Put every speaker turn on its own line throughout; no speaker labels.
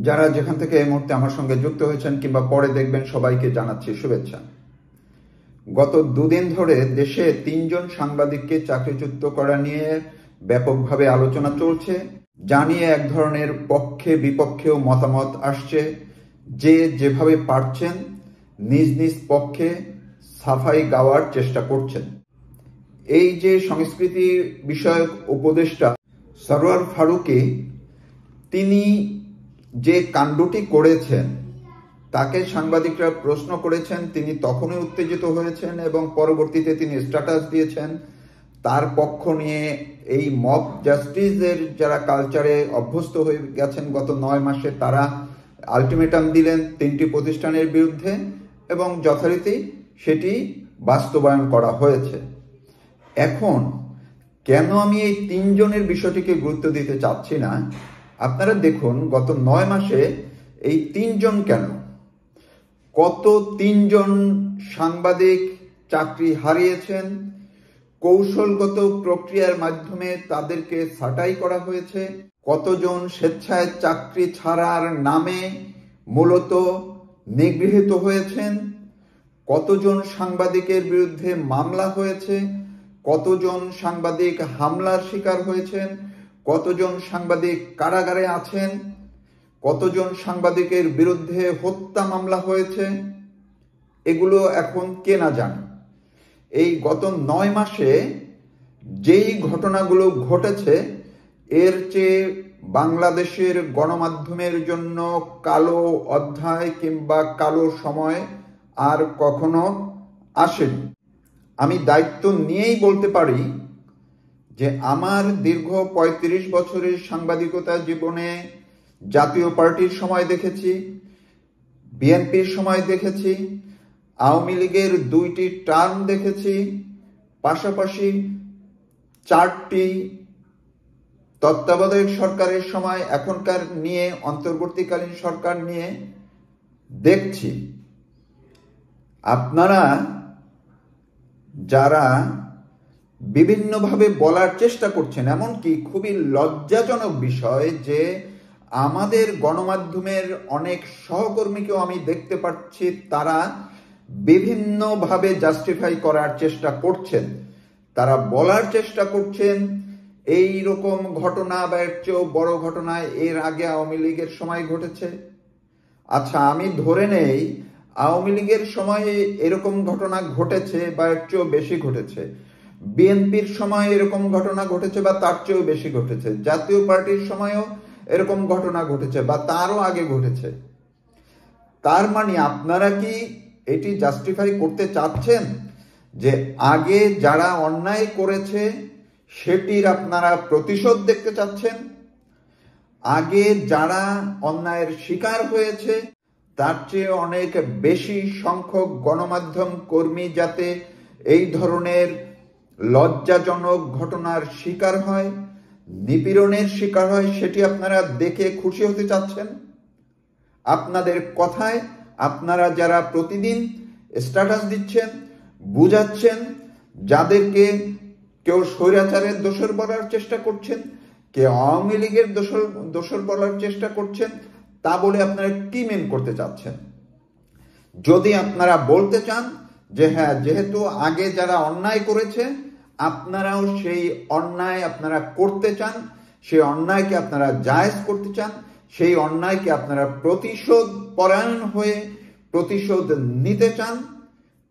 যারা যেখান থেকে এই মুহূর্তে আমার সঙ্গে যুক্ত হয়েছেন কিংবা পরে দেখবেন সবাইকে জানাচ্ছি শুভেচ্ছা। গত দুদিন ধরে দেশে 3 জন সাংবাদিককে চাকরিচ্যুত করা নিয়ে ব্যাপকভাবে আলোচনা চলছে, যা নিয়ে এক ধরনের পক্ষে বিপক্ষেও মতামত আসছে। যে যেভাবে পারছেন নিজ নিজ পক্ষে সাফাই গাওয়ার চেষ্টা করছেন। এই যে সংস্কৃতি বিষয়ক উপদেষ্টা সরওয়ার ফারুকী, তিনি যে কাণ্ডটি করেছেন তাকে সাংবাদিকরা প্রশ্ন করেছেন, তিনি তখনই উত্তেজিত হয়েছেন এবং পরবর্তীতে তিনি স্ট্যাটাস দিয়েছেন। তার পক্ষ নিয়ে এই মব জাস্টিসের যারা কালচারে অভ্যস্ত হয়ে গেছেন গত 9 মাসে, তারা আলটিমেটাম দিলেন 3টি প্রতিষ্ঠানের বিরুদ্ধে এবং যথারীতি সেটি বাস্তবায়ন করা হয়েছে। এখন কেন আমি এই 3 জনের বিষয়টিকে গুরুত্ব দিতে চাচ্ছি না, আপনারা দেখুন গত 9 মাসে এই 3 জন কেন, কত 3 জন সাংবাদিক চাকরি হারিয়েছেন, কৌশলগত প্রক্রিয়ার মাধ্যমে তাদেরকে ছাঁটাই করা হয়েছে, কতজন স্বেচ্ছায় চাকরি ছাড়ার নামে মূলত নিগৃহীত হয়েছেন, কতজন সাংবাদিকের বিরুদ্ধে মামলা হয়েছে, কতজন সাংবাদিক হামলার শিকার হয়েছেন, কতজন সাংবাদিক কারাগারে আছেন, কতজন সাংবাদিকের বিরুদ্ধে হত্যা মামলা হয়েছে, এগুলো এখন কে না জানে। এই গত 9 মাসে যেই ঘটনাগুলো ঘটেছে, এর চেয়ে বাংলাদেশের গণমাধ্যমের জন্য কালো অধ্যায় কিংবা কালো সময় আর কখনো আসেনি। আমি দায়িত্ব নিয়েই বলতে পারি যে আমার দীর্ঘ 35 বছরের সাংবাদিকতা জীবনে জাতীয় পার্টির সময় দেখেছি, বিএনপির সময় দেখেছি, আওয়ামী লীগের 2টি টার্ম দেখেছি, পাশাপাশি 4টি তত্ত্বাবধায়ক সরকারের সময়, এখনকার নিয়ে অন্তর্বর্তীকালীন সরকার নিয়ে দেখছি। আপনারা যারা বিভিন্নভাবে বলার চেষ্টা করছেন, এমনকি খুবই লজ্জাজনক বিষয় যে আমাদের গণমাধ্যমের অনেক সহকর্মীকেও আমি দেখতে পাচ্ছি তারা বিভিন্নভাবে জাস্টিফাই করার চেষ্টা করছেন। তারা বলার চেষ্টা করছেন এই রকম ঘটনা বা এর চেয়েও বড় ঘটনা এর আগে আওয়ামী লীগের সময় ঘটেছে। আচ্ছা, আমি ধরে নেই আওয়ামী লীগের সময়ে এরকম ঘটনা ঘটেছে বা এর চেয়েও বেশি ঘটেছে, বিএনপির সময় এরকম ঘটনা ঘটেছে বা তার চেয়েও বেশি ঘটেছে, জাতীয় পার্টির সময়ও এরকম ঘটনা ঘটেছে বা তারও আগে ঘটেছে। তার মানে আপনারা কি এটি জাস্টিফাই করতে চাচ্ছেন যে আগে যারা অন্যায় করেছে সেটির আপনারা প্রতিশোধ দেখতে চাচ্ছেন? আগে যারা অন্যায়ের শিকার হয়েছে তার চেয়ে অনেক বেশি সংখ্যক গণমাধ্যম কর্মী যাতে এই ধরনের লজ্জাজনক ঘটনার শিকার হয়, নিপীড়নের শিকার হয়, সেটি আপনারা দেখে খুশি হতে চাচ্ছেন? আপনাদের কথায় আপনারা যারা প্রতিদিন স্ট্যাটাস দিচ্ছেন, বুঝাচ্ছেন, যাদেরকে কেউ স্বৈরাচারের দোষর বলার চেষ্টা করছেন, কেউ আওয়ামী লীগের দোষর বলার চেষ্টা করছেন, তা বলে আপনারা কি মেন করতে চাচ্ছেন? যদি আপনারা বলতে চান যে হ্যাঁ, যেহেতু আগে যারা অন্যায় করেছে আপনারাও সেই অন্যায় আপনারা করতে চান, সেই অন্যায়কে আপনারা জায়েজ করতে চান, সেই অন্যায়কে আপনারা প্রতিশোধ পরায়ণ হয়ে প্রতিশোধ নিতে চান,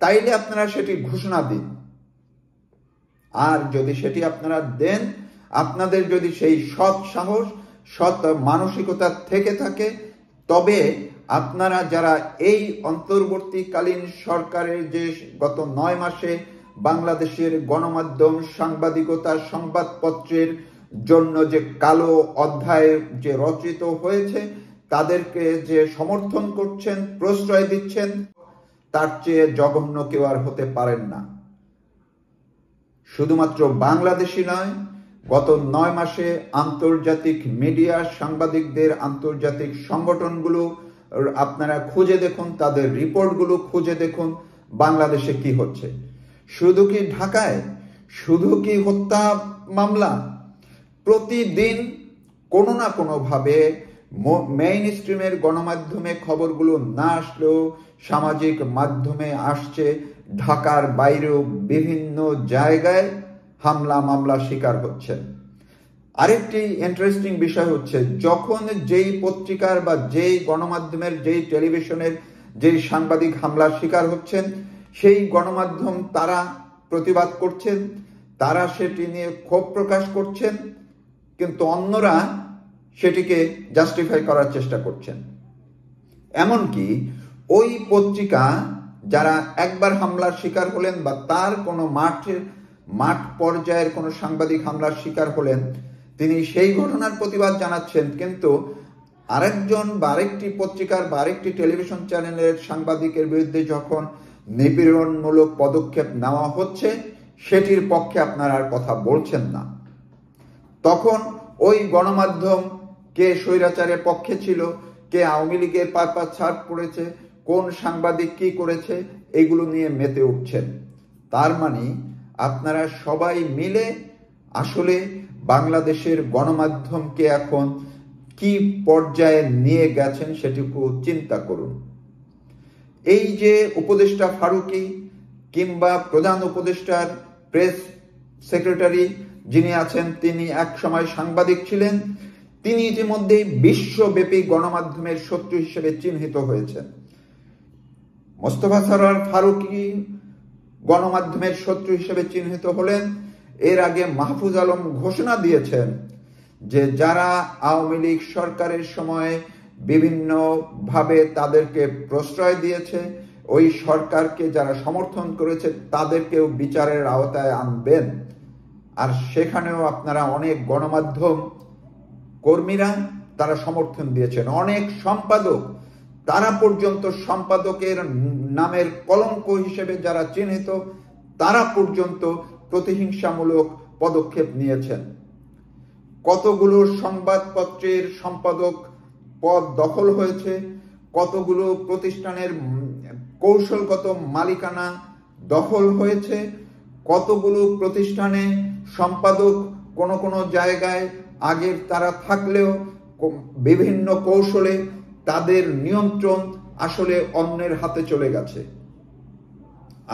তাইলে আপনারা সেটি ঘোষণা দিন। আর যদি সেটি আপনারা দেন, আপনাদের যদি সেই সৎ সাহস, সৎ মানসিকতা থেকে থাকে, তবে আপনারা যারা এই অন্তর্বর্তীকালীন সরকারের যে গত 9 মাসে বাংলাদেশের গণমাধ্যম, সাংবাদিকতা, সংবাদপত্রের জন্য যে কালো অধ্যায় যে রচিত হয়েছে, তাদেরকে যে সমর্থন করছেন, প্রশ্রয় দিচ্ছেন, তার চেয়ে জঘন্য কেউ আর হতে পারেন না। শুধুমাত্র বাংলাদেশি নয়, গত 9 মাসে আন্তর্জাতিক মিডিয়া, সাংবাদিকদের আন্তর্জাতিক সংগঠনগুলো আপনারা খুঁজে দেখুন, তাদের রিপোর্টগুলো খুঁজে দেখুন বাংলাদেশে কি হচ্ছে। শুধু কি ঢাকায়, শুধু কি হত্যা মামলা? প্রতিদিন কোনো না কোনোভাবে মেইন স্ট্রিমের গণমাধ্যমে খবরগুলো না আসলেও সামাজিক মাধ্যমে আসছে, ঢাকার বাইরেও বিভিন্ন জায়গায় হামলা মামলা শিকার হচ্ছেন। আরেকটি ইন্টারেস্টিং বিষয় হচ্ছে, যখন যেই পত্রিকার বা যেই গণমাধ্যমের, যেই টেলিভিশনের যেই সাংবাদিক হামলার শিকার হচ্ছেন, সেই গণমাধ্যম তারা প্রতিবাদ করছেন, তারা সেটি নিয়ে ক্ষোভ প্রকাশ করছেন, কিন্তু অন্যরা সেটিকে জাস্টিফাই করার চেষ্টা করছেন। এমনকি ওই পত্রিকা যারা একবার হামলার শিকার হলেন বা তার কোনো মাঠ পর্যায়ের কোনো সাংবাদিক হামলার শিকার হলেন, তিনি সেই ঘটনার প্রতিবাদ জানাচ্ছেন, কিন্তু আরেকজন বা আরেকটি পত্রিকার বা আরেকটি টেলিভিশন চ্যানেলের সাংবাদিকের বিরুদ্ধে যখন নিপীড়নমূলক পদক্ষেপ নেওয়া হচ্ছে, সেটির পক্ষে আপনারা আর কথা বলছেন না। তখন ওই গণমাধ্যম কে স্বৈরাচারের পক্ষে ছিল, কে আওয়ামী লীগের পারপাস ছাড় পড়েছে, কোন সাংবাদিক কি করেছে, এগুলো নিয়ে মেতে উঠছেন। তার মানে আপনারা সবাই মিলে আসলে বাংলাদেশের গণমাধ্যমকে এখন কি পর্যায়ে নিয়ে গেছেন সেটুকু চিন্তা করুন। এই যে উপদেষ্টা ফারুকী কিংবা প্রধান উপদেষ্টার প্রেস সেক্রেটারি যিনি আছেন, তিনি এক সময় সাংবাদিক ছিলেন, তিনি ইতিমধ্যেই বিশ্বব্যাপী গণমাধ্যমের শত্রু হিসেবে চিহ্নিত হয়েছেন। মোস্তফা সরোয়ার ফারুকী গণমাধ্যমের শত্রু হিসেবে চিহ্নিত হলেন। এর আগে মাহফুজ আলম ঘোষণা দিয়েছেন যে যারা আওয়ামী লীগ সরকারের সময় বিভিন্নভাবে তাদেরকে প্রশ্রয় দিয়েছে, ওই সরকারকে যারা সমর্থন করেছে তাদেরকেও বিচারের আওতায় আনবেন। আর সেখানেও আপনারা অনেক গণমাধ্যম কর্মীরা তারা সমর্থন দিয়েছেন, অনেক সম্পাদক, তারা পর্যন্ত সম্পাদকের নামের কলঙ্ক হিসেবে যারা চিহ্নিত, তারা পর্যন্ত প্রতিহিংসামূলক পদক্ষেপ নিয়েছেন। কতগুলো সংবাদপত্রের সম্পাদক পদ দখল হয়েছে, কতগুলো প্রতিষ্ঠানের কৌশলগত মালিকানা দখল হয়েছে, কতগুলো প্রতিষ্ঠানে সম্পাদক কোনো কোনো জায়গায় আগের তারা থাকলেও বিভিন্ন কৌশলে তাদের নিয়ন্ত্রণ আসলে অন্যের হাতে চলে গেছে।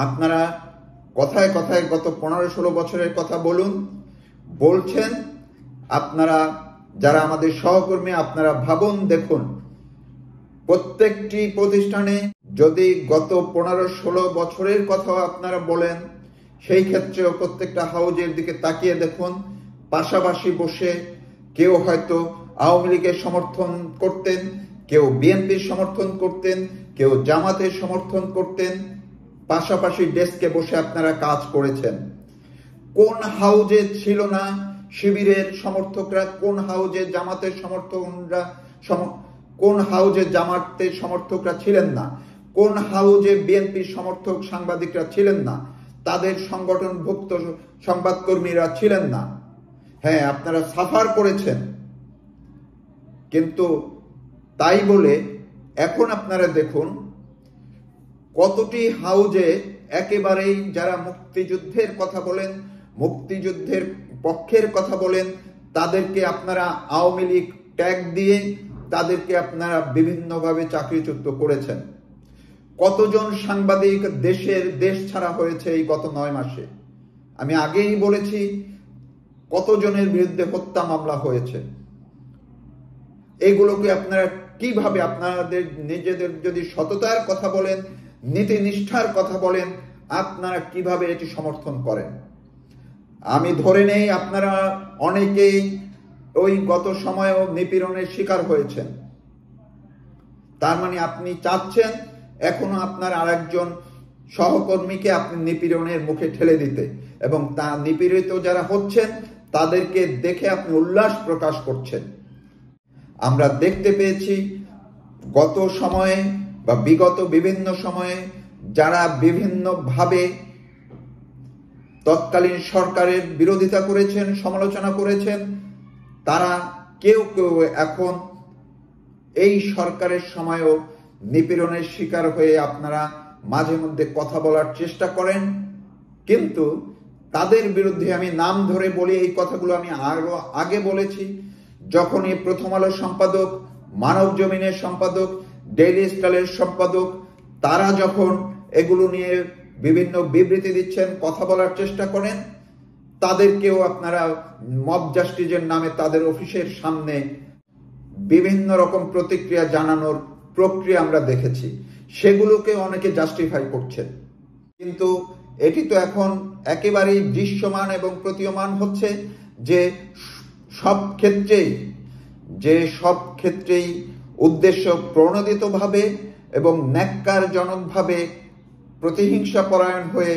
আপনারা কথায় কথায় গত 15-16 বছরের কথা বলছেন। আপনারা যারা আমাদের সহকর্মী, আপনারা ভাবুন, দেখুন প্রত্যেকটি প্রতিষ্ঠানে যদি গত 15-16 বছরের কথাও আপনারা বলেন, সেই ক্ষেত্রেও প্রত্যেকটা হাউজের দিকে তাকিয়ে দেখুন, পাশাপাশি বসে কেউ হয়তো আওয়ামী লীগের সমর্থন করতেন, কেউ বিএনপির সমর্থন করতেন, কেউ জামাতের সমর্থন করতেন, পাশাপাশি ডেস্কে বসে আপনারা কাজ করেছেন। কোন হাউজে ছিল না শিবিরের সমর্থকরা, কোন হাউজে জামাতের সমর্থকরা, কোন হাউজে জামাতের সমর্থকরা ছিলেন না, কোন হাউজে বিএনপির সমর্থক সাংবাদিকরা ছিলেন না, তাদের সংগঠনভুক্ত সংবাদকর্মীরা ছিলেন না। হ্যাঁ, আপনারা সাফার করেছেন, কিন্তু তাই বলে এখন আপনারা দেখুন কতটি হাউজে একেবারেই যারা মুক্তিযুদ্ধের কথা বলেন, মুক্তিযুদ্ধের পক্ষের কথা বলেন, তাদেরকে আপনারা আওয়ামী লীগ ট্যাগ দিয়ে তাদেরকে আপনারা বিভিন্নভাবে চাকরিচ্যুত করেছেন। কতজন সাংবাদিক দেশ ছাড়া হয়েছে এই গত 9 মাসে। আমি আগেই বলেছি কতজনের বিরুদ্ধে হত্যা মামলা হয়েছে। এগুলোকে আপনারা কিভাবে, আপনাদের নিজেদের যদি সততার কথা বলেন, নীতি নিষ্ঠার কথা বলেন, আপনারা কিভাবে এটি সমর্থন করেন? আমি ধরে নেই আপনারা অনেকেই ওই গত সময়েও নিপীড়নের শিকার হয়েছেন। তার মানে আপনি চাচ্ছেন এখনো আপনার আরেকজন সহকর্মীকে আপনি নিপীড়নের মুখে ঠেলে দিতে, এবং তা নিপীড়িত যারা হচ্ছেন তাদেরকে দেখে আপনি উল্লাস প্রকাশ করছেন। আমরা দেখতে পেয়েছি গত সময়ে বা বিগত বিভিন্ন সময়ে যারা বিভিন্নভাবে তৎকালীন সরকারের বিরোধিতা করেছেন, সমালোচনা করেছেন, তারা কেউ কেউ এখন এই সরকারের সময়ও নিপীড়নের শিকার হয়ে আপনারা মাঝে মধ্যে কথা বলার চেষ্টা করেন। কিন্তু তাদের বিরুদ্ধে আমি নাম ধরে বলি, এই কথাগুলো আমি আরো আগে বলেছি। যখন এই প্রথম আলো সম্পাদক মানব জমিনের সম্পাদক, ডেইলি স্টারের সম্পাদক, তারা যখন এগুলো নিয়ে বিভিন্ন বিবৃতি দিচ্ছেন, কথা বলার চেষ্টা করেন, তাদেরকেও আপনারা মব জাস্টিসের নামে তাদের অফিসের সামনে বিভিন্ন রকম প্রতিক্রিয়া জানানোর প্রক্রিয়া আমরা দেখেছি। সেগুলোকে অনেকে জাস্টিফাই করছেন, কিন্তু এটি তো এখন একেবারেই দৃশ্যমান এবং প্রতীয়মান হচ্ছে যে সব ক্ষেত্রেই উদ্দেশ্য প্রণোদিতভাবে এবং ন্যাক্কারজনকভাবে প্রতিহিংসা পরায়ণ হয়ে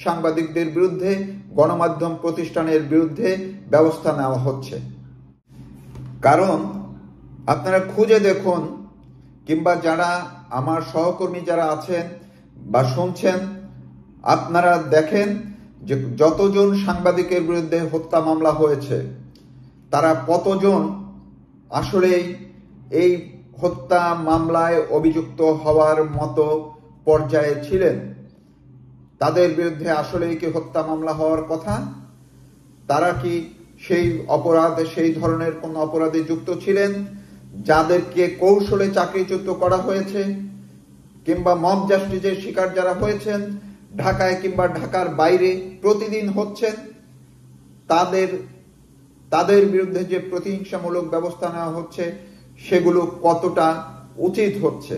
সাংবাদিকদের বিরুদ্ধে, গণমাধ্যম প্রতিষ্ঠানের বিরুদ্ধে ব্যবস্থা নেওয়া হচ্ছে। কারণ আপনারা খুঁজে দেখুন, কিংবা যারা আমার সহকর্মী যারা আছেন বা শুনছেন, আপনারা দেখেন যে যতজন সাংবাদিকের বিরুদ্ধে হত্যা মামলা হয়েছে, তারা কতজন আসলেই এই হত্যা মামলায় অভিযুক্ত হওয়ার মতো পর্যায়ে ছিলেন। তাদের বিরুদ্ধে আসলেই কি হত্যা মামলা হওয়ার কথা? তারা কি সেই ধরনের কোন অপরাধে যুক্ত ছিলেন যাদেরকে কৌশলে চাকরিচ্যুত করা হয়েছে, কিংবা মব জাস্টিসের শিকার যারা হয়েছেন ঢাকায় কিংবা ঢাকার বাইরে প্রতিদিন হচ্ছেন, তাদের বিরুদ্ধে যে প্রতিহিংসামূলক ব্যবস্থা নেওয়া হচ্ছে সেগুলো কতটা উচিত হচ্ছে?